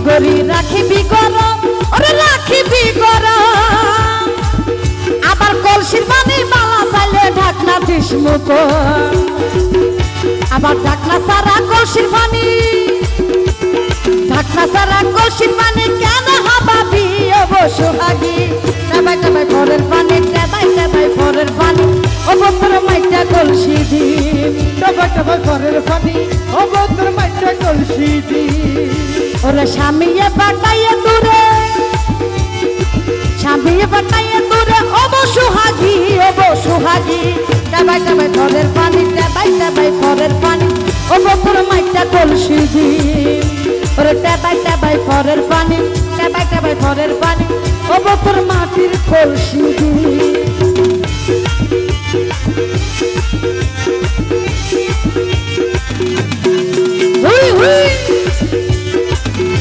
গরি রাখিবি গরম, ওরে রাখিবি গরম। আবার কলসির পানি মালা চাইলে ঢাকনা দিস মুখ, আবার ঢাকনা সারা কলসির পানি, ঢাকনা সারা কলসির পানি কেন হাবাবি ও সোহাগী। টেবাই টেবাই ঘরের পানি, টেবাই টেবাই ঘরের পানি, ও বন্ধুর মাইটা কলসি দিম। টবা টবা ঘরের পানি, ও বন্ধুর মাইটা কলসি দিম। ওরে স্বামীয়ে বাটাইয়ে দূরে, স্বামীয়ে বাটাইয়ে দূরে, ও সোহাগী, ও সোহাগী। টেবাই টেবাই ঘরের পানি, টেবাই টেবাই ঘরের পানি, ও বন্ধুর মাইটা কলসি দিম। ওরে টেবাই টেবাই ঘরের পানি, টেবাই টেবাই ঘরের পানি, ও বন্ধুর মাটির কলসি দিম।